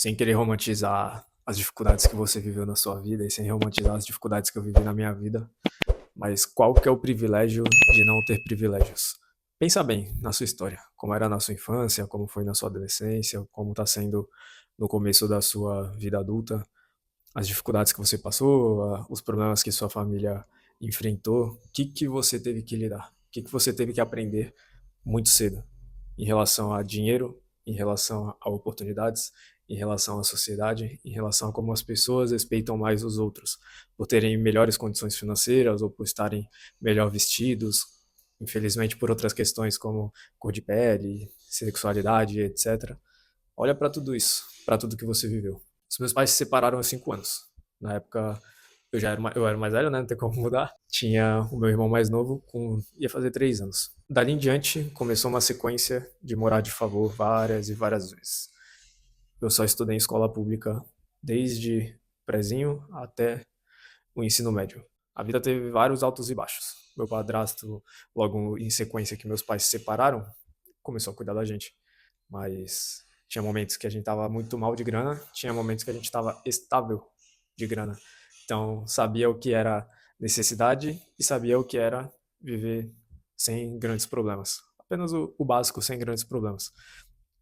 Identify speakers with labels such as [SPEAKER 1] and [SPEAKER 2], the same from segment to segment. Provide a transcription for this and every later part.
[SPEAKER 1] sem querer romantizar as dificuldades que você viveu na sua vida e sem romantizar as dificuldades que eu vivi na minha vida, mas qual que é o privilégio de não ter privilégios? Pensa bem na sua história, como era na sua infância, como foi na sua adolescência, como está sendo no começo da sua vida adulta, as dificuldades que você passou, os problemas que sua família enfrentou, o que que você teve que lidar? O que que você teve que aprender muito cedo em relação a dinheiro, em relação a oportunidades, em relação à sociedade, em relação a como as pessoas respeitam mais os outros, por terem melhores condições financeiras ou por estarem melhor vestidos, infelizmente por outras questões como cor de pele, sexualidade, etc. Olha para tudo isso, para tudo que você viveu. Os meus pais se separaram há 5 anos. Na época eu era mais velho, né? Não tem como mudar. Tinha o meu irmão mais novo, ia fazer 3 anos. Dali em diante, começou uma sequência de morar de favor várias e várias vezes. Eu só estudei em escola pública desde prezinho até o ensino médio. A vida teve vários altos e baixos. Meu padrasto, logo em sequência que meus pais se separaram, começou a cuidar da gente. Mas tinha momentos que a gente tava muito mal de grana, tinha momentos que a gente tava estável de grana. Então, sabia o que era necessidade e sabia o que era viver sem grandes problemas. Apenas o básico, sem grandes problemas.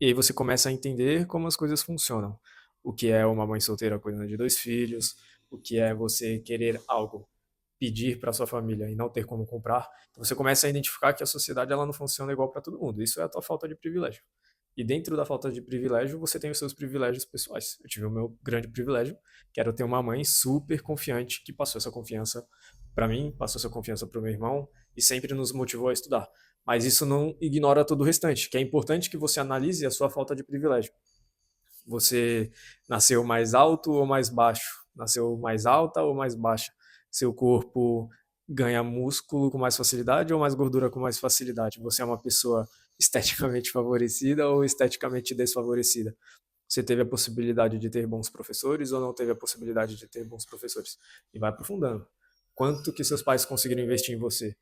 [SPEAKER 1] E aí você começa a entender como as coisas funcionam. O que é uma mãe solteira cuidando de 2 filhos, o que é você querer algo, pedir para sua família e não ter como comprar. Então você começa a identificar que a sociedade ela não funciona igual para todo mundo. Isso é a tua falta de privilégio. E dentro da falta de privilégio, você tem os seus privilégios pessoais. Eu tive o meu grande privilégio, que era ter uma mãe super confiante que passou essa confiança para mim, passou essa confiança para o meu irmão e sempre nos motivou a estudar. Mas isso não ignora todo o restante, que é importante que você analise a sua falta de privilégio. Você nasceu mais alto ou mais baixo? Nasceu mais alta ou mais baixa? Seu corpo ganha músculo com mais facilidade ou mais gordura com mais facilidade? Você é uma pessoa esteticamente favorecida ou esteticamente desfavorecida? Você teve a possibilidade de ter bons professores ou não teve a possibilidade de ter bons professores? E vai aprofundando. Quanto que seus pais conseguiram investir em você?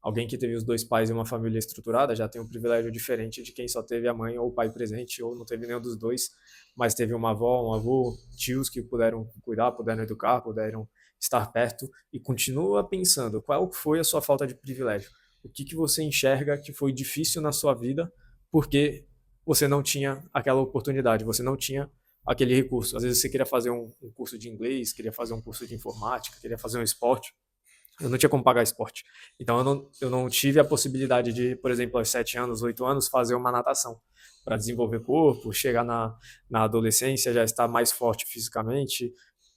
[SPEAKER 1] Alguém que teve os dois pais e uma família estruturada já tem um privilégio diferente de quem só teve a mãe ou o pai presente ou não teve nenhum dos dois, mas teve uma avó, um avô, tios que puderam cuidar, puderam educar, puderam estar perto e continua pensando qual foi a sua falta de privilégio. O que que você enxerga que foi difícil na sua vida porque você não tinha aquela oportunidade, você não tinha aquele recurso. Às vezes você queria fazer um curso de inglês, queria fazer um curso de informática, queria fazer um esporte, eu não tinha como pagar esporte. Então eu não tive a possibilidade de, por exemplo, aos 7 anos, 8 anos, fazer uma natação para desenvolver corpo, chegar na adolescência, já estar mais forte fisicamente,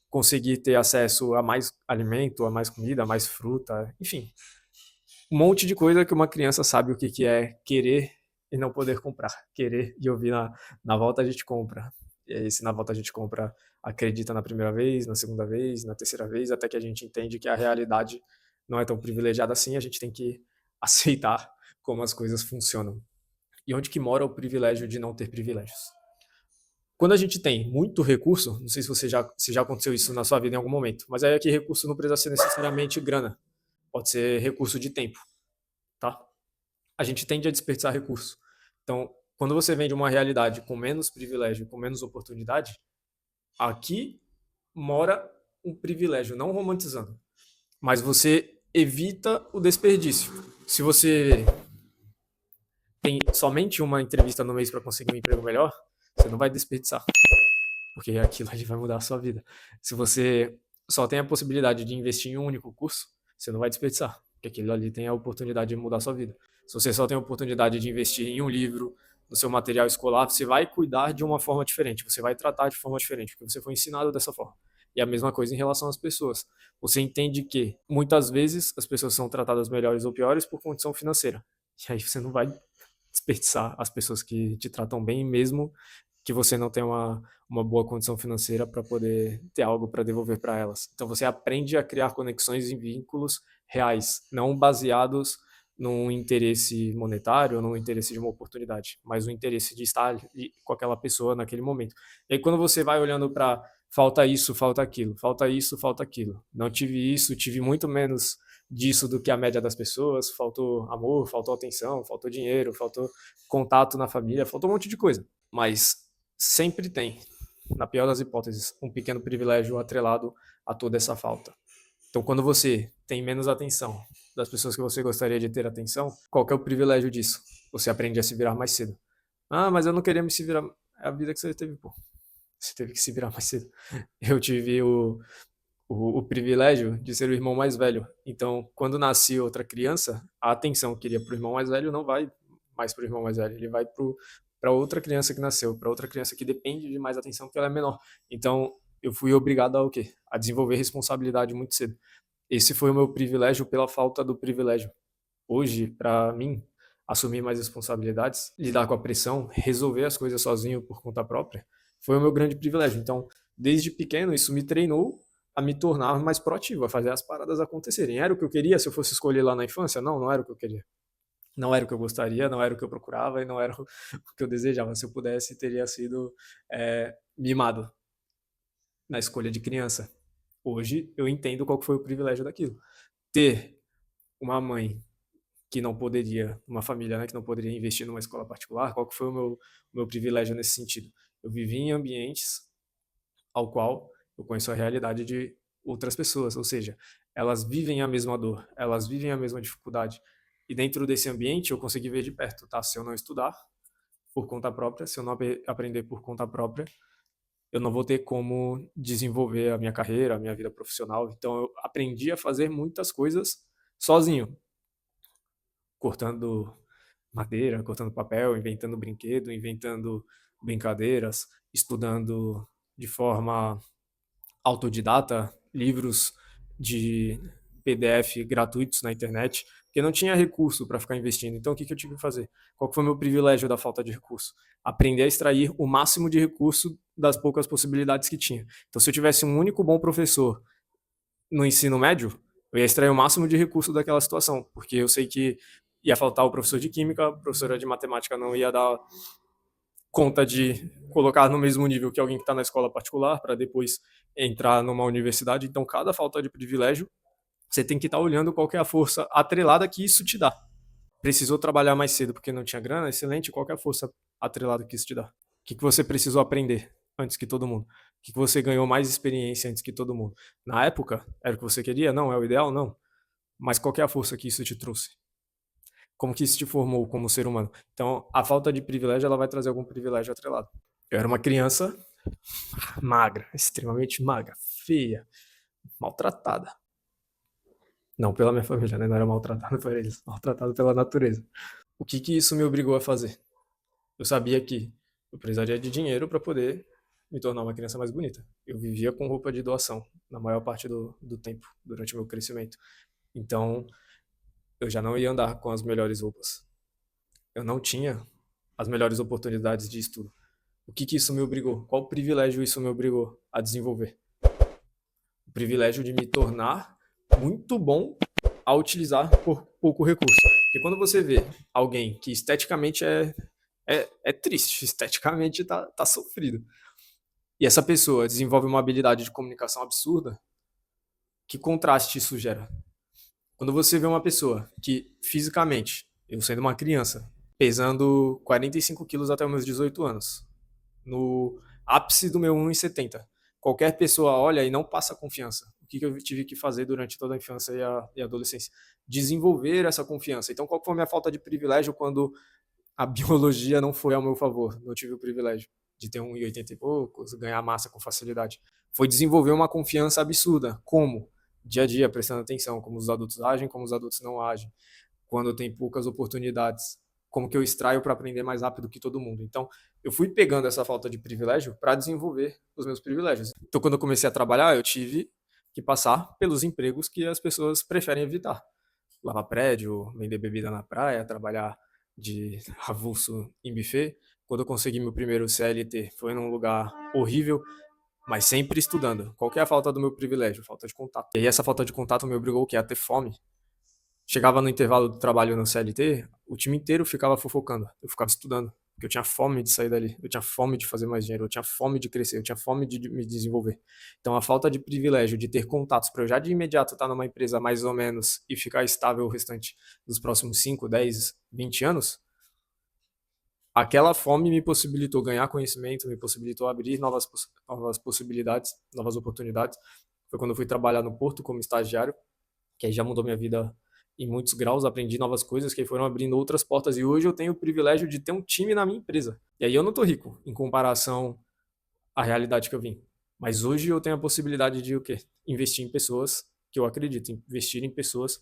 [SPEAKER 1] conseguir ter acesso a mais alimento, a mais comida, a mais fruta, enfim. Um monte de coisa que uma criança sabe o que, que é querer e não poder comprar. Querer e ouvir na volta a gente compra. E aí, se na volta a gente compra, acredita na primeira vez, na segunda vez, na terceira vez, até que a gente entende que a realidade não é tão privilegiada assim, a gente tem que aceitar como as coisas funcionam. E onde que mora o privilégio de não ter privilégios? Quando a gente tem muito recurso, não sei se já aconteceu isso na sua vida em algum momento, mas aí aqui recurso não precisa ser necessariamente grana, pode ser recurso de tempo, tá? A gente tende a desperdiçar recurso. Então, quando você vem de uma realidade com menos privilégio, com menos oportunidade, aqui mora um privilégio, não romantizando, mas você evita o desperdício. Se você tem somente uma entrevista no mês para conseguir um emprego melhor, você não vai desperdiçar, porque aquilo ali vai mudar a sua vida. Se você só tem a possibilidade de investir em um único curso, você não vai desperdiçar, porque aquilo ali tem a oportunidade de mudar a sua vida. Se você só tem a oportunidade de investir em um livro, no seu material escolar, você vai cuidar de uma forma diferente, você vai tratar de forma diferente, porque você foi ensinado dessa forma. E a mesma coisa em relação às pessoas. Você entende que muitas vezes as pessoas são tratadas melhores ou piores por condição financeira. E aí você não vai desperdiçar as pessoas que te tratam bem, mesmo que você não tenha uma boa condição financeira para poder ter algo para devolver para elas. Então você aprende a criar conexões e vínculos reais, não baseados num interesse monetário ou num interesse de uma oportunidade, mas o interesse de estar ali com aquela pessoa naquele momento. E aí quando você vai olhando para falta isso, falta aquilo, falta isso, falta aquilo. Não tive isso, tive muito menos disso do que a média das pessoas, faltou amor, faltou atenção, faltou dinheiro, faltou contato na família, faltou um monte de coisa. Mas sempre tem. na pior das hipóteses, um pequeno privilégio atrelado a toda essa falta. Então, quando você tem menos atenção das pessoas que você gostaria de ter atenção, qual que é o privilégio disso? Você aprende a se virar mais cedo. Ah, mas eu não queria me se virar. É a vida que você teve, pô. Você teve que se virar mais cedo. Eu tive o privilégio de ser o irmão mais velho. Então, quando nasce outra criança, a atenção que iria para o irmão mais velho não vai mais para o irmão mais velho, ele vai para outra criança que nasceu, para outra criança que depende de mais atenção porque ela é menor. Então, eu fui obrigado a o quê? A desenvolver responsabilidade muito cedo. Esse foi o meu privilégio pela falta do privilégio. Hoje, para mim, assumir mais responsabilidades, lidar com a pressão, resolver as coisas sozinho por conta própria, foi o meu grande privilégio. Então, desde pequeno, isso me treinou a me tornar mais proativo, a fazer as paradas acontecerem. Era o que eu queria se eu fosse escolher lá na infância? Não, não era o que eu queria. Não era o que eu gostaria, não era o que eu procurava e não era o que eu desejava. Se eu pudesse, teria sido mimado na escolha de criança. Hoje, eu entendo qual foi o privilégio daquilo. Ter uma mãe que não poderia, uma família, né, que não poderia investir numa escola particular, qual que foi o meu privilégio nesse sentido? Eu vivi em ambientes ao qual eu conheço a realidade de outras pessoas, ou seja, elas vivem a mesma dor, elas vivem a mesma dificuldade. E dentro desse ambiente eu consegui ver de perto, tá? Se eu não estudar por conta própria, se eu não aprender por conta própria, eu não vou ter como desenvolver a minha carreira, a minha vida profissional. Então eu aprendi a fazer muitas coisas sozinho, cortando madeira, cortando papel, inventando brinquedo, inventando brincadeiras, estudando de forma autodidata, livros de PDF gratuitos na internet, porque não tinha recurso para ficar investindo. Então, o que eu tive que fazer? Qual que foi o meu privilégio da falta de recurso? Aprender a extrair o máximo de recurso das poucas possibilidades que tinha. Então, se eu tivesse um único bom professor no ensino médio, eu ia extrair o máximo de recurso daquela situação, porque eu sei que ia faltar o professor de química, a professora de matemática não ia dar conta de colocar no mesmo nível que alguém que está na escola particular para depois entrar numa universidade. Então, cada falta de privilégio, você tem que estar olhando qual que é a força atrelada que isso te dá. Precisou trabalhar mais cedo porque não tinha grana? Excelente. Qual que é a força atrelada que isso te dá? O que você precisou aprender antes que todo mundo? O que você ganhou mais experiência antes que todo mundo? Na época, era o que você queria? Não. É o ideal? Não. Mas qual que é a força que isso te trouxe? Como que isso te formou como ser humano? Então, a falta de privilégio, ela vai trazer algum privilégio atrelado. Eu era uma criança magra, extremamente magra, feia, maltratada. Não pela minha família, né? Não era maltratado por eles, maltratado pela natureza. O que isso me obrigou a fazer? Eu sabia que eu precisaria de dinheiro para poder me tornar uma criança mais bonita. Eu vivia com roupa de doação na maior parte do tempo, durante o meu crescimento. Então, eu já não ia andar com as melhores roupas. Eu não tinha as melhores oportunidades de estudo. O que isso me obrigou? Qual privilégio isso me obrigou a desenvolver? O privilégio de me tornar muito bom a utilizar por pouco recurso. Porque quando você vê alguém que esteticamente é triste, esteticamente tá sofrido, e essa pessoa desenvolve uma habilidade de comunicação absurda, que contraste isso gera? Quando você vê uma pessoa que fisicamente, eu sendo uma criança, pesando 45 quilos até os meus 18 anos, no ápice do meu 1,70. Qualquer pessoa olha e não passa confiança. O que eu tive que fazer durante toda a infância e a adolescência? Desenvolver essa confiança. Então, qual foi a minha falta de privilégio quando a biologia não foi ao meu favor? Não tive o privilégio de ter 1,80 e poucos, ganhar massa com facilidade. Foi desenvolver uma confiança absurda. Como? Dia a dia, prestando atenção, como os adultos agem, como os adultos não agem. Quando tem poucas oportunidades, como que eu extraio para aprender mais rápido que todo mundo. Então, eu fui pegando essa falta de privilégio para desenvolver os meus privilégios. Então, quando eu comecei a trabalhar, eu tive que passar pelos empregos que as pessoas preferem evitar. Lavar prédio, vender bebida na praia, trabalhar de avulso em buffet. Quando eu consegui meu primeiro CLT, foi num lugar horrível, mas sempre estudando. Qual que é a falta do meu privilégio? Falta de contato. E aí essa falta de contato me obrigou o quê? A ter fome. Chegava no intervalo do trabalho no CLT, o time inteiro ficava fofocando. Eu ficava estudando, porque eu tinha fome de sair dali, eu tinha fome de fazer mais dinheiro, eu tinha fome de crescer, eu tinha fome de me desenvolver. Então a falta de privilégio de ter contatos para eu já de imediato estar numa empresa mais ou menos e ficar estável o restante dos próximos 5, 10, 20 anos, Aquela fome me possibilitou ganhar conhecimento, me possibilitou abrir novas possibilidades, novas oportunidades. Foi quando eu fui trabalhar no Porto como estagiário, que aí já mudou minha vida em muitos graus, aprendi novas coisas que foram abrindo outras portas e hoje eu tenho o privilégio de ter um time na minha empresa. E aí eu não tô rico em comparação à realidade que eu vim. Mas hoje eu tenho a possibilidade de o quê? Investir em pessoas que eu acredito, investir em pessoas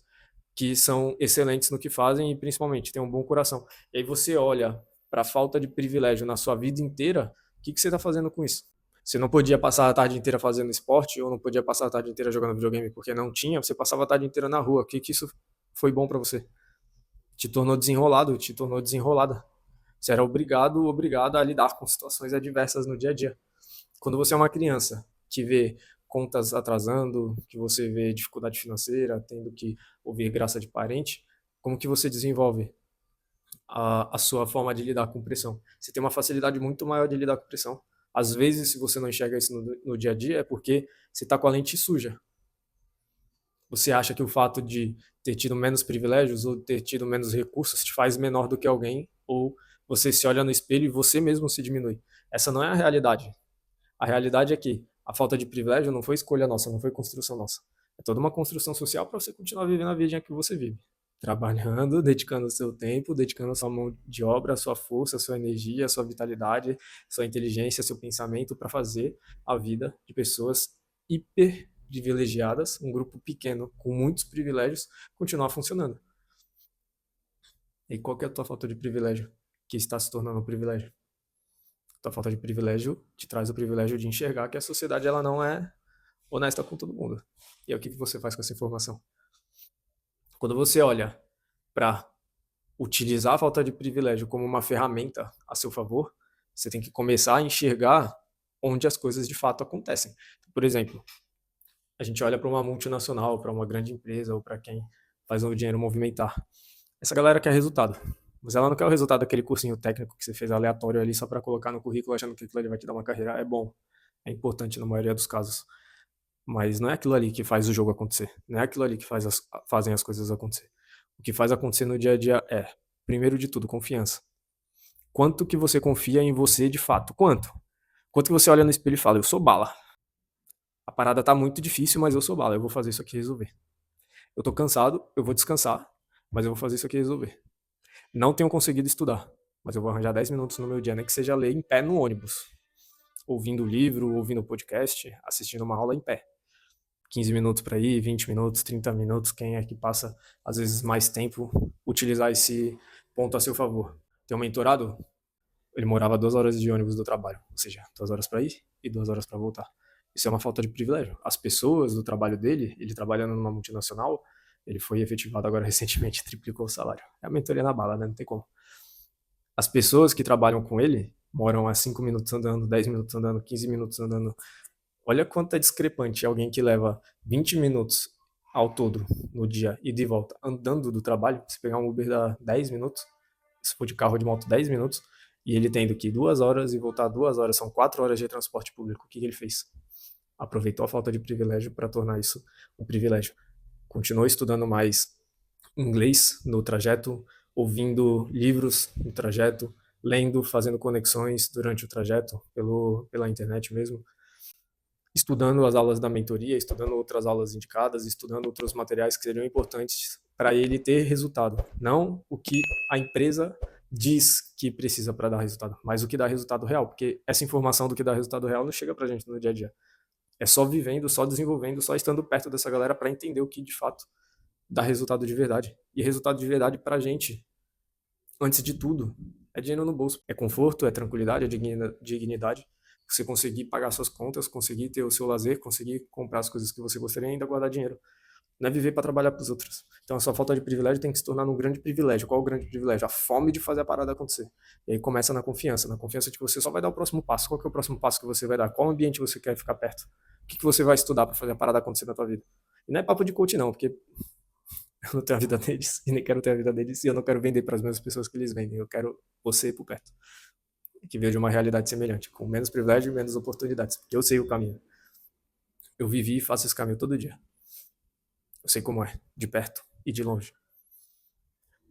[SPEAKER 1] que são excelentes no que fazem e principalmente têm um bom coração. E aí você olha para a falta de privilégio na sua vida inteira, o que você está fazendo com isso? Você não podia passar a tarde inteira fazendo esporte ou não podia passar a tarde inteira jogando videogame porque não tinha, você passava a tarde inteira na rua. O que isso foi bom para você? Te tornou desenrolado, te tornou desenrolada. Você era obrigado a lidar com situações adversas no dia a dia. Quando você é uma criança que vê contas atrasando, que você vê dificuldade financeira, tendo que ouvir graça de parente, como que você desenvolve a sua forma de lidar com pressão? Você tem uma facilidade muito maior de lidar com pressão. Às vezes, se você não enxerga isso no dia a dia, é porque você está com a lente suja. Você acha que o fato de ter tido menos privilégios ou ter tido menos recursos te faz menor do que alguém, ou você se olha no espelho e você mesmo se diminui. Essa não é a realidade. A realidade é que a falta de privilégio não foi escolha nossa, não foi construção nossa. É toda uma construção social para você continuar vivendo a vida que você vive. Trabalhando, dedicando o seu tempo, dedicando a sua mão de obra, a sua força, a sua energia, a sua vitalidade, sua inteligência, seu pensamento para fazer a vida de pessoas hiper privilegiadas, um grupo pequeno com muitos privilégios, continuar funcionando. E qual que é a tua falta de privilégio que está se tornando um privilégio? Tua falta de privilégio te traz o privilégio de enxergar que a sociedade ela não é honesta com todo mundo. E aí, o que você faz com essa informação? Quando você olha para utilizar a falta de privilégio como uma ferramenta a seu favor, você tem que começar a enxergar onde as coisas de fato acontecem. Por exemplo, a gente olha para uma multinacional, para uma grande empresa ou para quem faz o dinheiro movimentar. Essa galera quer resultado. Mas ela não quer o resultado daquele cursinho técnico que você fez aleatório ali só para colocar no currículo achando que aquilo ali vai te dar uma carreira. É bom, é importante na maioria dos casos. Mas não é aquilo ali que faz o jogo acontecer. Não é aquilo ali que fazem as coisas acontecer. O que faz acontecer no dia a dia é, primeiro de tudo, confiança. Quanto que você confia em você de fato? Quanto? Quanto que você olha no espelho e fala, eu sou bala. A parada tá muito difícil, mas eu sou bala. Eu vou fazer isso aqui resolver. Eu tô cansado, eu vou descansar, mas eu vou fazer isso aqui resolver. Não tenho conseguido estudar, mas eu vou arranjar 10 minutos no meu dia, nem que seja ler em pé no ônibus. Ouvindo livro, ouvindo podcast, assistindo uma aula em pé. 15 minutos para ir, 20 minutos, 30 minutos, quem é que passa às vezes mais tempo, utilizar esse ponto a seu favor. Tem um mentorado, ele morava 2 horas de ônibus do trabalho, ou seja, 2 horas para ir e 2 horas para voltar. Isso é uma falta de privilégio. As pessoas do trabalho dele, ele trabalhando numa multinacional, ele foi efetivado agora recentemente, triplicou o salário. É a mentoria na bala, né? Não tem como. As pessoas que trabalham com ele moram a 5 minutos andando, 10 minutos andando, 15 minutos andando. Olha quanto é discrepante alguém que leva 20 minutos ao todo no dia e de volta andando do trabalho. Se pegar um Uber dá 10 minutos, se for de carro ou de moto 10 minutos, e ele tendo que ir 2 horas e voltar 2 horas, são 4 horas de transporte público. O que ele fez? Aproveitou a falta de privilégio para tornar isso um privilégio. Continuou estudando mais inglês no trajeto, ouvindo livros no trajeto, lendo, fazendo conexões durante o trajeto pela internet mesmo, estudando as aulas da mentoria, estudando outras aulas indicadas, estudando outros materiais que seriam importantes para ele ter resultado. Não o que a empresa diz que precisa para dar resultado, mas o que dá resultado real, porque essa informação do que dá resultado real não chega para a gente no dia a dia. É só vivendo, só desenvolvendo, só estando perto dessa galera para entender o que de fato dá resultado de verdade. E resultado de verdade pra gente, antes de tudo, é dinheiro no bolso. É conforto, é tranquilidade, é dignidade. Você conseguir pagar suas contas, conseguir ter o seu lazer, conseguir comprar as coisas que você gostaria e ainda guardar dinheiro. Não é viver para trabalhar para os outros. Então a sua falta de privilégio tem que se tornar um grande privilégio. Qual é o grande privilégio? A fome de fazer a parada acontecer. E aí começa na confiança de que você só vai dar o próximo passo. Qual que é o próximo passo que você vai dar? Qual ambiente você quer ficar perto? O que você vai estudar para fazer a parada acontecer na tua vida? E não é papo de coach não, porque eu não tenho a vida deles e nem quero ter a vida deles e eu não quero vender para as mesmas pessoas que eles vendem. Eu quero você por perto, que veja uma realidade semelhante, com menos privilégio e menos oportunidades, porque eu sei o caminho. Eu vivi e faço esse caminho todo dia. Eu sei como é, de perto e de longe.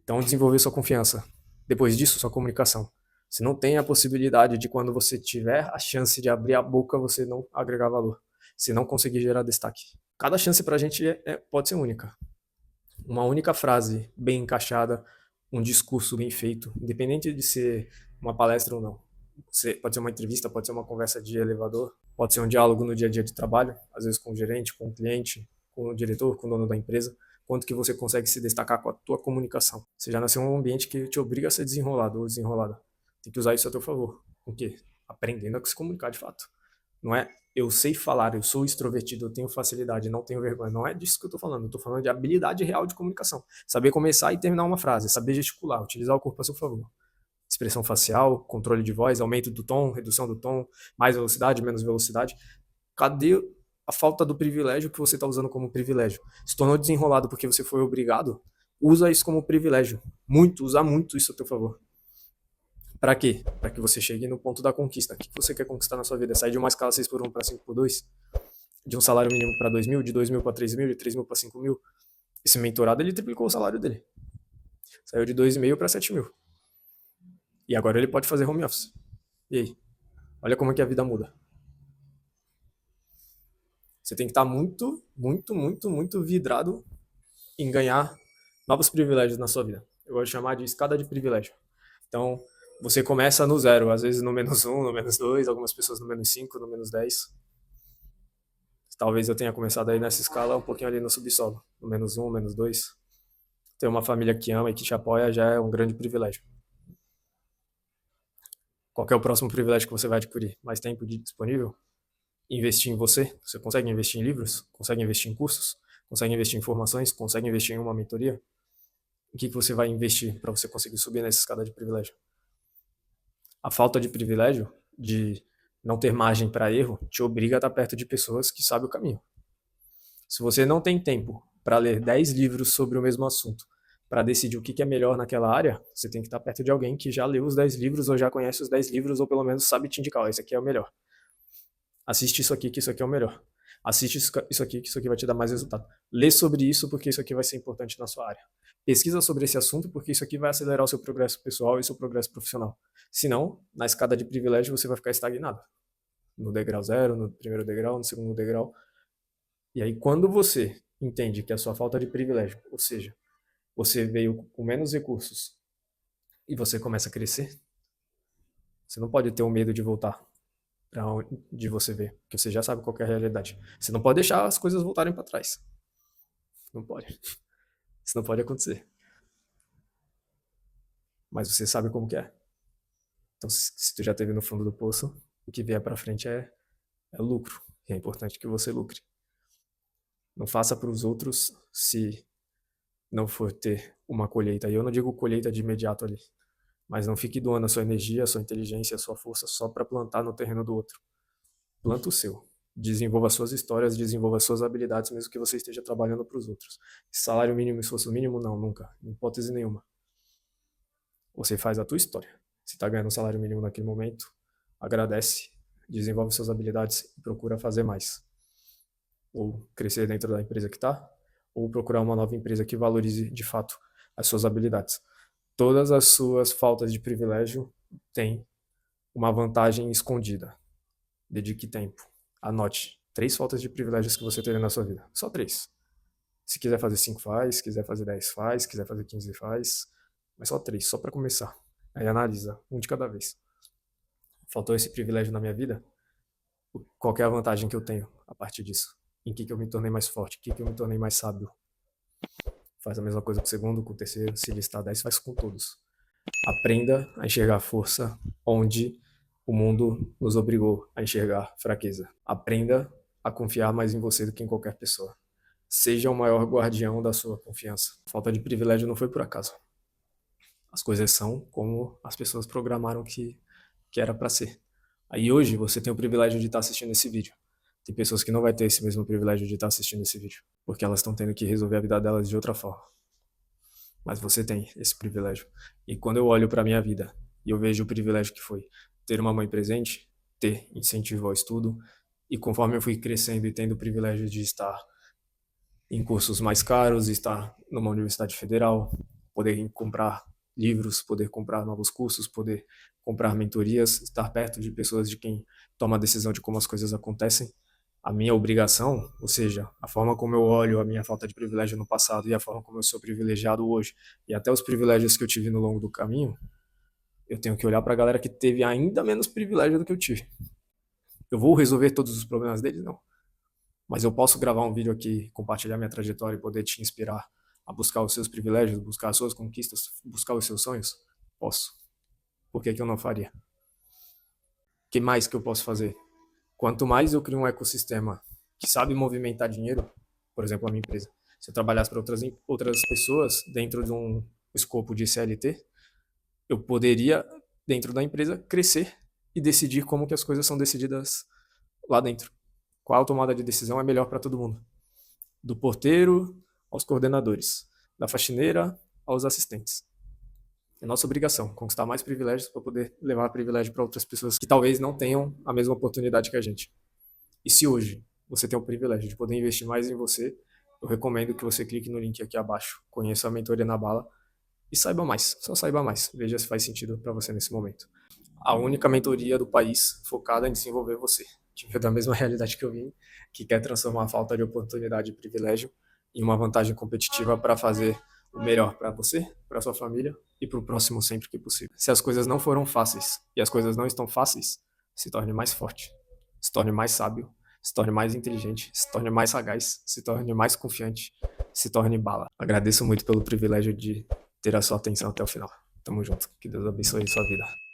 [SPEAKER 1] Então, desenvolver sua confiança. Depois disso, sua comunicação. Você não tem a possibilidade de, quando você tiver a chance de abrir a boca, você não agregar valor, se não conseguir gerar destaque. Cada chance pra gente pode ser única. Uma única frase bem encaixada, um discurso bem feito, independente de ser uma palestra ou não. Pode ser uma entrevista, pode ser uma conversa de elevador, pode ser um diálogo no dia a dia de trabalho, às vezes com o gerente, com o cliente, com o diretor, com o dono da empresa. Quanto que você consegue se destacar com a tua comunicação. Você já nasceu em um ambiente que te obriga a ser desenrolado ou desenrolada. Tem que usar isso a teu favor. O quê? Aprendendo a se comunicar de fato. Não é eu sei falar, eu sou extrovertido, eu tenho facilidade, não tenho vergonha. Não é disso que eu tô falando. Eu tô falando de habilidade real de comunicação. Saber começar e terminar uma frase, saber gesticular, utilizar o corpo a seu favor. Expressão facial, controle de voz, aumento do tom, redução do tom, mais velocidade, menos velocidade. Cadê a falta do privilégio que você está usando como privilégio? Se tornou desenrolado porque você foi obrigado? Usa isso como privilégio. Usa muito isso a teu favor. Para quê? Para que você chegue no ponto da conquista. O que você quer conquistar na sua vida? Sair de uma escala 6x1 para 5x2? De um salário mínimo para 2.000? De 2.000 para 3.000? De 3.000 para 5.000? Esse mentorado, ele triplicou o salário dele. Saiu de 2.500 para 7.000. E agora ele pode fazer home office. E aí? Olha como é que a vida muda. Você tem que estar muito, muito, muito, muito vidrado em ganhar novos privilégios na sua vida. Eu gosto de chamar de escada de privilégio. Então, você começa no zero, às vezes no -1, no -2, algumas pessoas no -5, no -10. Talvez eu tenha começado aí nessa escala um pouquinho ali no subsolo, no -1, -2. Ter uma família que ama e que te apoia já é um grande privilégio. Qual é o próximo privilégio que você vai adquirir? Mais tempo disponível? Investir em você? Você consegue investir em livros? Consegue investir em cursos? Consegue investir em informações? Consegue investir em uma mentoria? O que você vai investir para você conseguir subir nessa escada de privilégio? A falta de privilégio, de não ter margem para erro, te obriga a estar perto de pessoas que sabem o caminho. Se você não tem tempo para ler 10 livros sobre o mesmo assunto, para decidir o que é melhor naquela área, você tem que estar perto de alguém que já leu os 10 livros ou já conhece os 10 livros ou pelo menos sabe te indicar, esse aqui é o melhor. Assiste isso aqui, que isso aqui é o melhor. Assiste isso aqui, que isso aqui vai te dar mais resultado. Lê sobre isso, porque isso aqui vai ser importante na sua área. Pesquisa sobre esse assunto, porque isso aqui vai acelerar o seu progresso pessoal e o seu progresso profissional. Senão, na escada de privilégio, você vai ficar estagnado. No degrau 0, no primeiro degrau, no segundo degrau. E aí, quando você entende que a sua falta de privilégio, ou seja, você veio com menos recursos e você começa a crescer, você não pode ter o medo de voltar para onde você vê, porque você já sabe qual é a realidade. Você não pode deixar as coisas voltarem para trás. Não pode. Isso não pode acontecer. Mas você sabe como que é. Então, se tu já esteve no fundo do poço, o que vier para frente é lucro. E é importante que você lucre. Não faça para os outros se não for ter uma colheita. E eu não digo colheita de imediato ali. Mas não fique doando a sua energia, a sua inteligência, a sua força só para plantar no terreno do outro. Planta o seu. Desenvolva suas histórias, desenvolva suas habilidades, mesmo que você esteja trabalhando para os outros. Salário mínimo, esforço mínimo, não, nunca. Em hipótese nenhuma. Você faz a tua história. Se está ganhando um salário mínimo naquele momento, agradece, desenvolve suas habilidades e procura fazer mais. Ou crescer dentro da empresa que está, ou procurar uma nova empresa que valorize de fato as suas habilidades. Todas as suas faltas de privilégio têm uma vantagem escondida. Dedique tempo. Anote 3 faltas de privilégios que você teria na sua vida. Só 3. Se quiser fazer 5, faz. Se quiser fazer 10, faz. Se quiser fazer 15, faz. Mas só 3, só para começar. Aí analisa, um de cada vez. Faltou esse privilégio na minha vida? Qual é a vantagem que eu tenho a partir disso? Em que eu me tornei mais forte? Em que eu me tornei mais sábio? Faz a mesma coisa com o segundo, com o terceiro. Se listar 10, faz com todos. Aprenda a enxergar força onde o mundo nos obrigou a enxergar fraqueza. Aprenda a confiar mais em você do que em qualquer pessoa. Seja o maior guardião da sua confiança. Falta de privilégio não foi por acaso. As coisas são como as pessoas programaram que era para ser. Aí hoje você tem o privilégio de estar assistindo esse vídeo. Tem pessoas que não vai ter esse mesmo privilégio de estar assistindo esse vídeo, porque elas estão tendo que resolver a vida delas de outra forma. Mas você tem esse privilégio. E quando eu olho para minha vida e eu vejo o privilégio que foi ter uma mãe presente, ter incentivo ao estudo, e conforme eu fui crescendo e tendo o privilégio de estar em cursos mais caros, estar numa universidade federal, poder comprar livros, poder comprar novos cursos, poder comprar mentorias, estar perto de pessoas de quem toma a decisão de como as coisas acontecem. A minha obrigação, ou seja, a forma como eu olho a minha falta de privilégio no passado e a forma como eu sou privilegiado hoje, e até os privilégios que eu tive no longo do caminho, eu tenho que olhar para a galera que teve ainda menos privilégio do que eu tive. Eu vou resolver todos os problemas deles? Não. Mas eu posso gravar um vídeo aqui, compartilhar minha trajetória e poder te inspirar a buscar os seus privilégios, buscar as suas conquistas, buscar os seus sonhos? Posso. Por que que eu não faria? O que mais que eu posso fazer? Quanto mais eu crio um ecossistema que sabe movimentar dinheiro, por exemplo, a minha empresa, se eu trabalhasse para outras pessoas dentro de um escopo de CLT, eu poderia, dentro da empresa, crescer e decidir como que as coisas são decididas lá dentro. Qual tomada de decisão é melhor para todo mundo. Do porteiro aos coordenadores, da faxineira aos assistentes. É nossa obrigação conquistar mais privilégios para poder levar privilégio para outras pessoas que talvez não tenham a mesma oportunidade que a gente. E se hoje você tem o privilégio de poder investir mais em você, eu recomendo que você clique no link aqui abaixo, conheça a mentoria na bala e saiba mais, só saiba mais, veja se faz sentido para você nesse momento. A única mentoria do país focada em desenvolver você, que veio da mesma realidade que eu vim, que quer transformar a falta de oportunidade e privilégio em uma vantagem competitiva para fazer o melhor para você, para sua família e para o próximo sempre que possível. Se as coisas não foram fáceis e as coisas não estão fáceis, se torne mais forte, se torne mais sábio, se torne mais inteligente, se torne mais sagaz, se torne mais confiante, se torne bala. Agradeço muito pelo privilégio de ter a sua atenção até o final. Tamo junto. Que Deus abençoe sua vida.